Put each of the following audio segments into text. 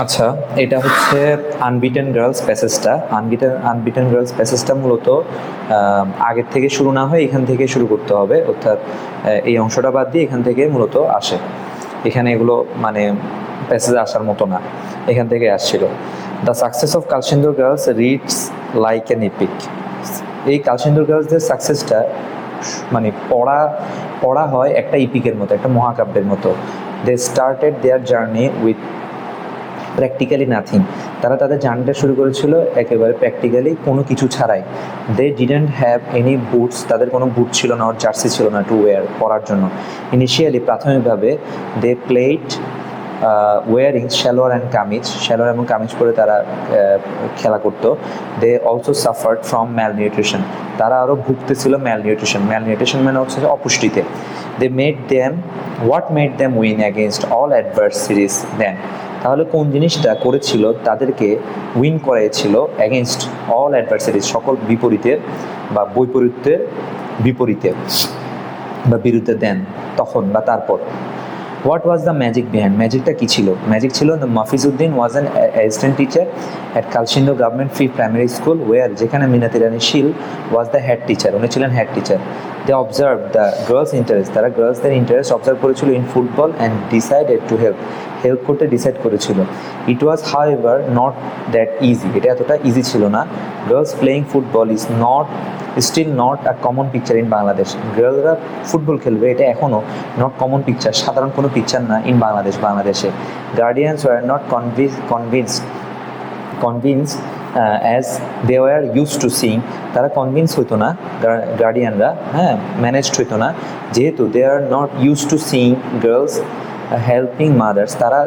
আচ্ছা, এটা হচ্ছে আনবিটেন গার্লস প্যাসেজটা। আনবিটেন গার্লস প্যাসেজটা মূলত আগের থেকে শুরু না হয়ে এখান থেকে শুরু করতে হবে, অর্থাৎ এই অংশটা বাদ দিয়ে এখান থেকে মূলত আসে। এখানে এগুলো মানে প্যাসেজে আসার মতো না, এখান থেকে আসছিল। The success of Kalsindur girls reads like an epic. এই কালসিন্দুর গার্লসদের সাকসেসটা মানে পড়া হয় একটা ইপিকের মতো, একটা মহাকাব্যের মতো। They started their journey with practically nothing. তারা তাদের জার্নিটা শুরু করেছিল একেবারে প্র্যাকটিক্যালি কোনো কিছু ছাড়াই। They didn't have any boots, তাদের কোনো বুট ছিল না, ওর জার্সি ছিল না টু ওয়্যার, পরার জন্য। ইনিশিয়ালি প্রাথমিকভাবে they played wearing shalwar and kameez, shalwar এবং কামিজ পরে তারা খেলা করতো। They also suffered from malnutrition, তারা আরও ভুগতেছিল ম্যালনিউট্রিশন মানে হচ্ছে অপুষ্টিতে। They made them what made them win against all adversities then. তাহলে কোন জিনিসটা করেছিল তাদেরকে উইন করাইছিল অ্যাগেনস্ট অল অ্যাডভার্সিটিস, সকল বিপরীতের বা বৈপরীত্যের বিপরীতে বা বিরুদ্ধে দেন, তখন বা তারপর। What was the magic behind, ম্যাজিকটা কী ছিল? ম্যাজিক ছিল the Mofizuddin was an assistant teacher at Kalsindur government free primary school where, যেখানে Minati Rani Shil was the head teacher, উনি ছিলেন head teacher. They observe the girls interest, তারা গার্লসদের ইন্টারেস্ট অবজার্ভ করেছিল in football and decided to help করতে decide করেছিল। It was however not that easy, এটা এতটা ইজি ছিল না। Girls playing football is still not a common picture in Bangladesh. গার্লরা ফুটবল খেলবে এটা এখনও নট কমন পিকচার, সাধারণ কোনো পিকচার না ইন বাংলাদেশে। Guardians were not convince as they were use to sing, তারা কনভিন্স হইতো না, গার্ডিয়ানরা ম্যানেজড হইতো না, যেহেতু they are not use to sing girls helping mothers, তারা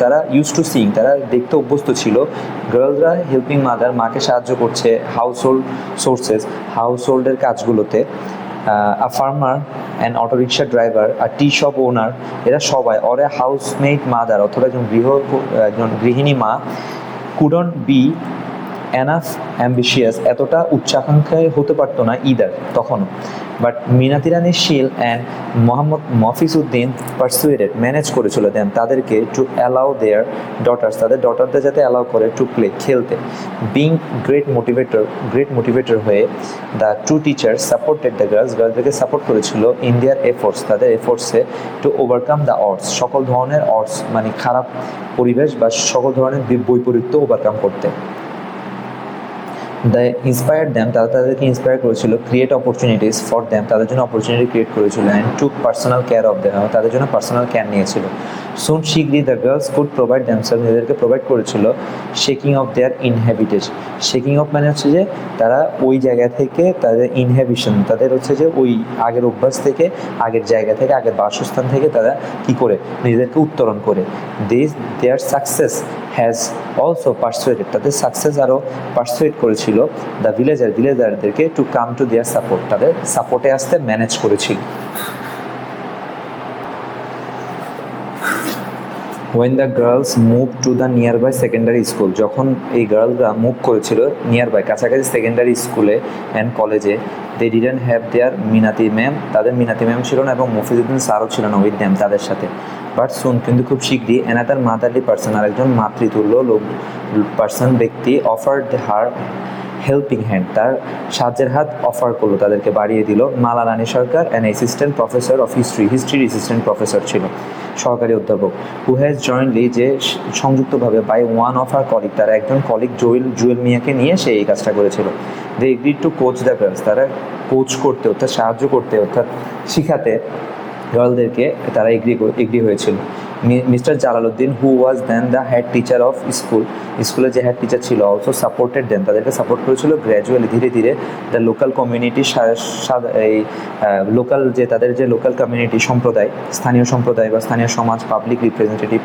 তারা ইউজ টু সিং, তারা দেখতে অভ্যস্ত ছিল গার্লসরা হেল্পিং মাদার, মাকে সাহায্য করছে হাউস হোল্ডের কাজগুলোতে। A farmer and auto rickshaw driver আর টি শপ ওনার, এরা সবাই অরে হাউসমেড মাদার অথবা একজন গৃহিণী মা কুডন্ট বি এনাফ অ্যাম্বিশিয়াস, এতটা উচ্চাকাঙ্ক্ষায় হতে পারতো না ইদার তখনও। But Minati Rani Shil and Mohammad Mafizuddin persuaded manage করেছিল দেন তাদেরকে টু অ্যালাউ দেয়ার ডটার্স, তাদের ডটারদের যাতে অ্যালাউ করে টু প্লে খেলতে। বিং গ্রেট মোটিভেটর হয়ে the two teachers supported the গার্লসদেরকে সাপোর্ট করেছিল ইন দেয়ার এফোর্টস, তাদের এফোর্টসে টু ওভারকাম দ্য অডস, সকল ধরনের অডস মানে খারাপ পরিবেশ বা সকল ধরনের বৈপরীত্য ওভারকাম করতে। দ্য ইন্সপায়ার্ড দ্যাম, তারা তাদেরকে ইন্সপায়ার করেছিল, ক্রিয়েট অপরচুনিটিস ফর দ্যাম, তাদের জন্য অপরচুনিটি ক্রিয়েট করেছিল, and took personal care of them, তাদের জন্য পার্সোনাল কেয়ার নিয়েছিল। সুন শীঘ্রই the girls could provide themselves, নিজেদেরকে প্রোভাইড করেছিল shaking off their inhibitions. Shaking off মানে হচ্ছে যে তারা ওই জায়গা থেকে তাদের ইনহ্যাবিশন, তাদের হচ্ছে যে ওই আগের অভ্যাস থেকে, আগের জায়গা থেকে, আগের বাসস্থান থেকে তারা কী করে নিজেদেরকে উত্তরণ করে। Their success has also persuaded, তাদের সাকসেস আরও পারসুয়েট করেছিল দ্য ভিলেজারদেরকে to come to their support, তাদের সাপোর্টে আসতে ম্যানেজ করেছিল। When the girls move to the nearby secondary school, যখন এই গার্লরা মুভ করেছিল নিয়ারবাই কাছাকাছি সেকেন্ডারি স্কুলে অ্যান্ড কলেজে, they didn't have their Minati ma'am, তাদের মিনাতি ম্যাম ছিল না এবং মফিজউদ্দিন স্যারও ছিল না উইথ দ্যাম, তাদের সাথে। বাট সুন, কিন্তু খুব শীঘ্রই, অ্যানাদার মাদারলি পার্সন, আরেকজন মাতৃতুল্য ব্যক্তি অফার্ড হার হেল্পিং হ্যান্ড, তার সাহায্যের হাত অফার করলো, তাদেরকে বাড়িয়ে দিল। Mala Rani Sarkar an assistant professor of হিস্ট্রির অ্যাসিস্ট্যান্ট প্রফেসর ছিল, সহকারী অধ্যাপক। হু হ্যাজ জয়েন্টলি, যে সংযুক্তভাবে by one of our colleague, তারা একজন কলিগ জুয়েল মিয়াকে নিয়ে সে এই কাজটা করেছিল। They agreed to coach the girls, তারা কোচ করতে অর্থাৎ সাহায্য করতে অর্থাৎ শিখাতে গার্লদেরকে তারা এগ্রি হয়েছিল। Mister Jalaluddin who was then the head teacher of স্কুলের যে হেড টিচার ছিল অলসো সাপোর্টেড দেন, তাদেরকে সাপোর্ট করেছিল গ্র্যাজুয়ালি, ধীরে ধীরে দ্য লোকাল কমিউনিটি, এই লোকাল যে তাদের যে লোকাল কমিউনিটি সম্প্রদায়, স্থানীয় সম্প্রদায় বা স্থানীয় সমাজ, পাবলিক রিপ্রেজেন্টেটিভ,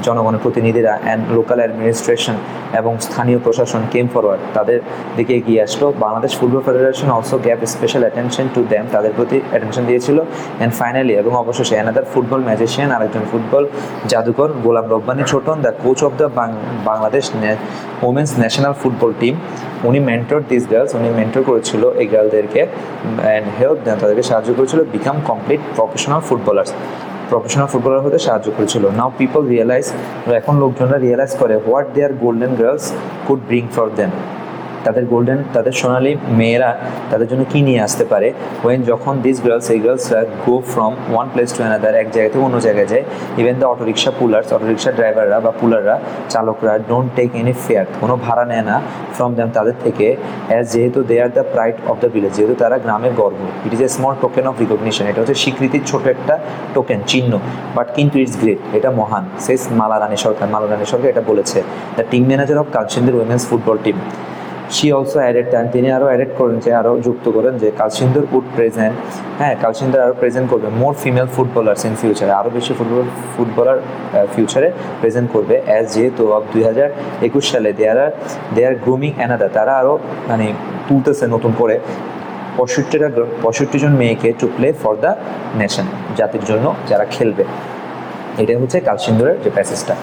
জনগণের প্রতিনিধিরা অ্যান্ড লোকাল অ্যাডমিনিস্ট্রেশন এবং স্থানীয় প্রশাসন কেম ফরওয়ার্ড, তাদের দিকে এগিয়ে আসলো। Bangladesh football federation also gave special attention to them, তাদের প্রতি অ্যাটেনশন দিয়েছিল। অ্যান্ড ফাইনালি, এবং অবশেষে, অ্যানাদার ফুটবল ম্যাজিশিয়ান, আরেকজন ফুটবল জাদুকর Golam Rabbani Chhoton, the coach of the Bangladesh women's national football team, উনি মেন্টর দিস গার্লস, উনি মেন্টর করেছিল এই গার্লদেরকে অ্যান্ড হেল্প দেন, তাদেরকে সাহায্য করেছিল become complete professional footballers. Professional footballer হতে সাহায্য করেছিল। নাও পিপল রিয়েলাইজ, এখন লোকজনরা রিয়েলাইজ করে what their golden girls could bring for them, তাদের সোনালি মেয়েরা তাদের জন্য কী নিয়ে আসতে পারে। যখন দিস গার্লস, এই গার্লসরা go from one place to another, এক জায়গা থেকে অন্য জায়গায় যায়। Even the auto rickshaw pullers, auto rickshaw ড্রাইভাররা বা পুলাররা, চালকরা ডোন্ট টেক এনি ফেয়ার, কোনো ভাড়া নেয় না ফ্রম দ্যাম, তাদের থেকে, অ্যাজ যেহেতু they are the pride of the village, যেহেতু তারা গ্রামের গর্ব। It is a small token of recognition, এটা হচ্ছে স্বীকৃতির ছোট একটা টোকেন, চিহ্ন, বাট কিন্তু ইটস গ্রেট, এটা মহান। সেস মালা রানী সরকার এটা বলেছে, the team manager of Kalsindur women's football team. She also added, তিনি আরও অ্যাডেড করেন, যে আরও যুক্ত করেন যে কালচিন্দর উড প্রেজেন্ট, কালচিন্দর আরও প্রেজেন্ট করবে মোর ফিমেল ফুটবলার্স ইন ফিউচারে, আরও বেশি ফুটবলার ফিউচারে প্রেজেন্ট করবে। অ্যাজ যেহেতু 2021 সালে দে আর গ্রুমিং অ্যানাদার, তারা আরও মানে তুলতেছে নতুন করে 65 জন মেয়েকে to play for the nation, জাতির জন্য যারা খেলবে। এটাই হচ্ছে কালচিন্দরের যে প্যাসেজটা।